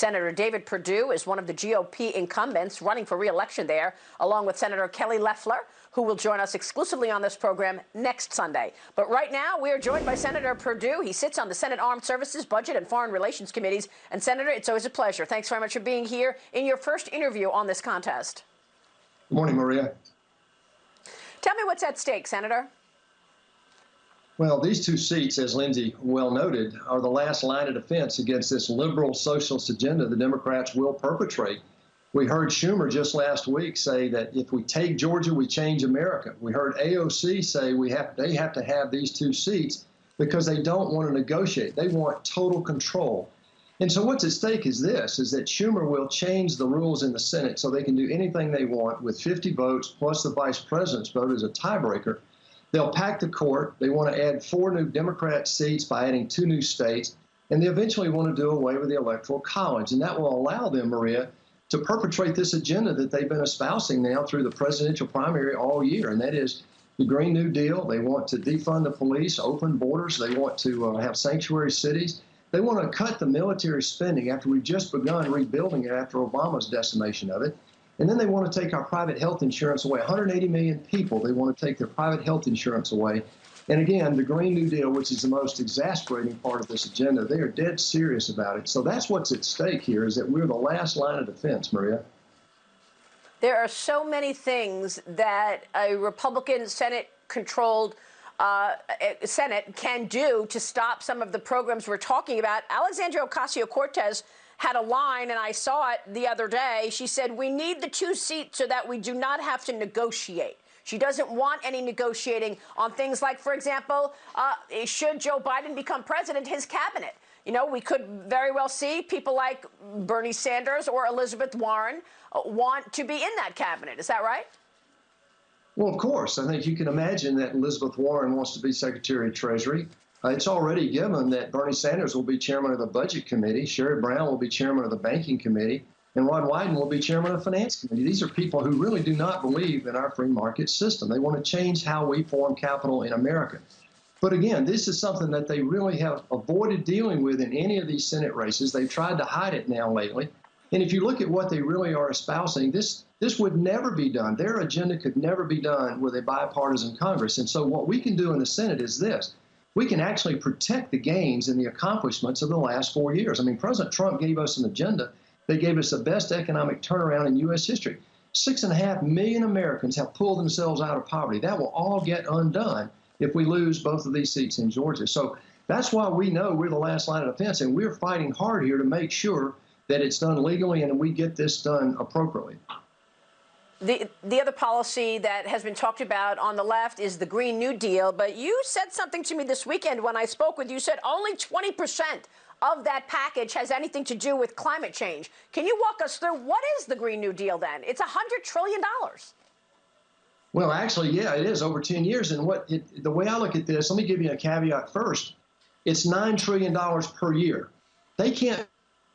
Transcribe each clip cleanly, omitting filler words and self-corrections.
Senator David Perdue is one of the GOP incumbents running for re-election there, along with Senator Kelly Loeffler, who will join us exclusively on this program next Sunday. But right now, we are joined by Senator Perdue. He sits on the Senate Armed Services, Budget, and Foreign Relations Committees. And Senator, it's always a pleasure. Thanks very much for being here in your first interview on this contest. Good morning, Maria. Tell me what's at stake, Senator. Well, these two seats, as Lindsay well noted, are the last line of defense against this liberal socialist agenda the Democrats will perpetrate. We heard Schumer just last week say that if we take Georgia, we change America. We heard AOC say they have to have these two seats because they don't want to negotiate. They want total control. And so what's at stake is this, is that Schumer will change the rules in the Senate so they can do anything they want with 50 votes plus the vice president's vote as a tiebreaker. They'll pack the court. They want to add 4 new Democrat seats by adding 2 new states. And they eventually want to do away with the Electoral College. And that will allow them, Maria, to perpetrate this agenda that they've been espousing now through the presidential primary all year, and that is the Green New Deal. They want to defund the police, open borders. They want to have sanctuary cities. They want to cut the military spending after we've just begun rebuilding it after Obama's decimation of it. And then they want to take our private health insurance away. 180 million people, they want to take their private health insurance away. And again, the Green New Deal, which is the most exasperating part of this agenda, they are dead serious about it. So that's what's at stake here, is that we're the last line of defense, Maria. There are so many things that a Republican Senate-controlled Senate can do to stop some of the programs we're talking about. Alexandria Ocasio-Cortez had a line, and I saw it the other day. She said, we need the 2 seats so that we do not have to negotiate. She doesn't want any negotiating on things like, for example, should Joe Biden become president, his cabinet. You know, we could very well see people like Bernie Sanders or Elizabeth Warren want to be in that cabinet. Is that right? Well, of course. I think you can imagine that Elizabeth Warren wants to be Secretary of Treasury. It's already given that Bernie Sanders will be chairman of the Budget Committee, Sherrod Brown will be chairman of the Banking Committee, and Ron Wyden will be chairman of the Finance Committee. These are people who really do not believe in our free market system. They want to change how we form capital in America. But again, this is something that they really have avoided dealing with in any of these Senate races. They've tried to hide it now lately. And if you look at what they really are espousing, this would never be done. Their agenda could never be done with a bipartisan Congress. And so what we can do in the Senate is this. We can actually protect the gains and the accomplishments of the last 4 years. I mean, President Trump gave us an agenda. They gave us the best economic turnaround in U.S. history. 6.5 million Americans have pulled themselves out of poverty. That will all get undone if we lose both of these seats in Georgia. So that's why we know we're the last line of defense, and we're fighting hard here to make sure that it's done legally and we get this done appropriately. The other policy that has been talked about on the left is the Green New Deal. But you said something to me this weekend when I spoke with you. You said only 20% of that package has anything to do with climate change. Can you walk us through what is the Green New Deal then? It's $100 trillion. Well, actually, yeah, it is over 10 years. And the way I look at this, let me give you a caveat first. It's $9 trillion per year. They can't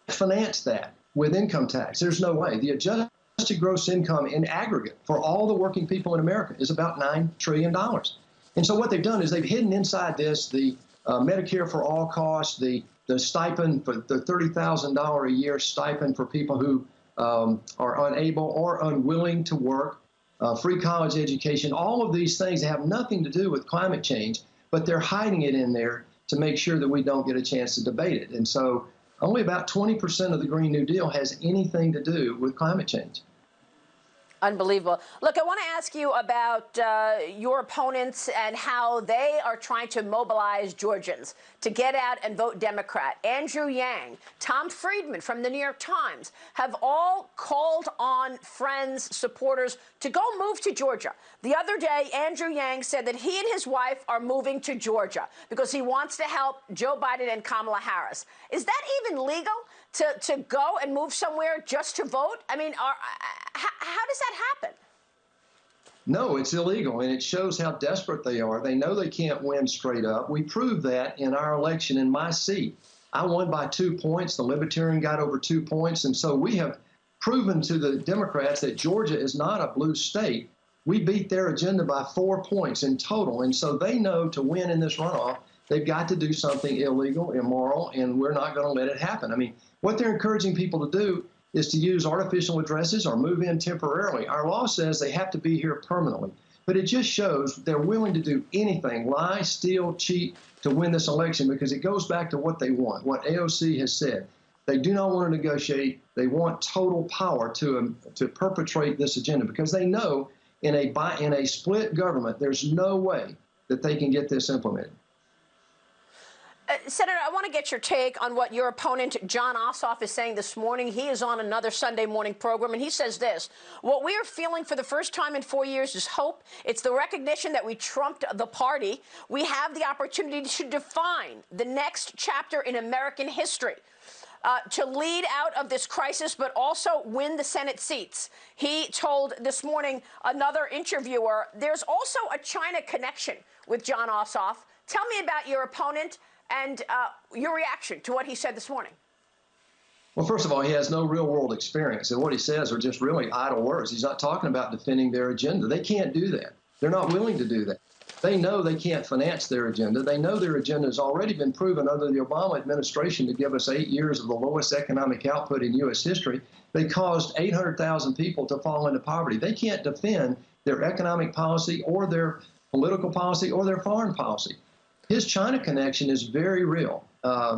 finance that with income tax. There's no way. The adjusted gross income in aggregate for all the working people in America is about $9 trillion. And so what they've done is they've hidden inside this the Medicare for all costs, the stipend for the $30,000 a year stipend for people who are unable or unwilling to work, free college education, all of these things have nothing to do with climate change, but they're hiding it in there to make sure that we don't get a chance to debate it. And so only about 20% of the Green New Deal has anything to do with climate change. Unbelievable. Look, I want to ask you about your opponents and how they are trying to mobilize Georgians to get out and vote Democrat. Andrew Yang, Tom Friedman from the New York Times have all called on friends, supporters to go move to Georgia. The other day, Andrew Yang said that he and his wife are moving to Georgia because he wants to help Joe Biden and Kamala Harris. Is that even legal to go and move somewhere just to vote? I mean, how does that happen? No, it's illegal, and it shows how desperate they are. They know they can't win straight up. We proved that in our election in my seat. I won by 2 points. The Libertarian got over 2 points. And so we have proven to the Democrats that Georgia is not a blue state. We beat their agenda by 4 points in total. And so they know to win in this runoff, they've got to do something illegal, immoral, and we're not going to let it happen. I mean, what they're encouraging people to do is to use artificial addresses or move in temporarily. Our law says they have to be here permanently. But it just shows they're willing to do anything, lie, steal, cheat, to win this election, because it goes back to what they want, what AOC has said. They do not want to negotiate. They want total power to perpetrate this agenda, because they know in a split government, there's no way that they can get this implemented. Senator, I want to get your take on what your opponent, Jon Ossoff, is saying this morning. He is on another Sunday morning program, and he says this: what we are feeling for the first time in 4 years is hope. It's the recognition that we trumped the party. We have the opportunity to define the next chapter in American history. To lead out of this crisis, but also win the Senate seats. He told this morning another interviewer, there's also a China connection with Jon Ossoff. Tell me about your opponent and your reaction to what he said this morning. Well, first of all, he has no real-world experience, and what he says are just really idle words. He's not talking about defending their agenda. They can't do that. They're not willing to do that. They know they can't finance their agenda. They know their agenda has already been proven under the Obama administration to give us 8 years of the lowest economic output in U.S. history. They caused 800,000 people to fall into poverty. They can't defend their economic policy or their political policy or their foreign policy. His China connection is very real.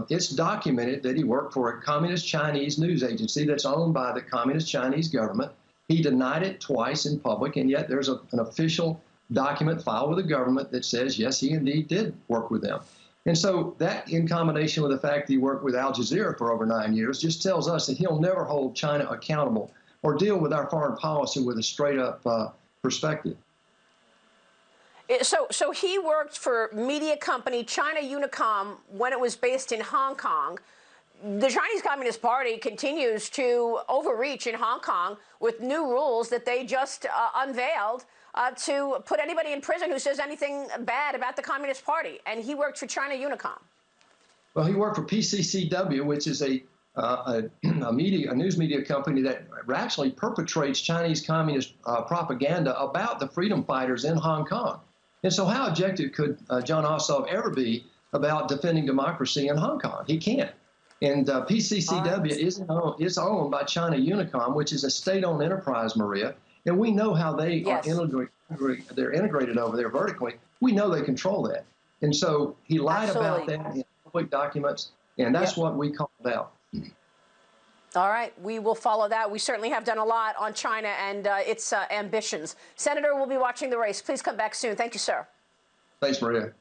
It's documented that he worked for a communist Chinese news agency that's owned by the communist Chinese government. He denied it twice in public, and yet there's an official document filed with the government that says, yes, he indeed did work with them. And so that, in combination with the fact that he worked with Al Jazeera for over 9 years, just tells us that he'll never hold China accountable or deal with our foreign policy with a straight-up perspective. So he worked for media company China Unicom when it was based in Hong Kong. The Chinese Communist Party continues to overreach in Hong Kong with new rules that they just unveiled to put anybody in prison who says anything bad about the Communist Party. And he worked for China Unicom. Well, he worked for PCCW, which is a news media company that actually perpetrates Chinese communist propaganda about the freedom fighters in Hong Kong. And so how objective could Jon Ossoff ever be about defending democracy in Hong Kong? He can't. And PCCW is owned by China Unicom, which is a state-owned enterprise, Maria. And we know how they are they're integrated over there vertically. We know they control that. And so he lied about that in public documents, and that's what we called out. All right, we will follow that. We certainly have done a lot on China and its ambitions. Senator, we'll be watching the race. Please come back soon. Thank you, sir. Thanks, Maria.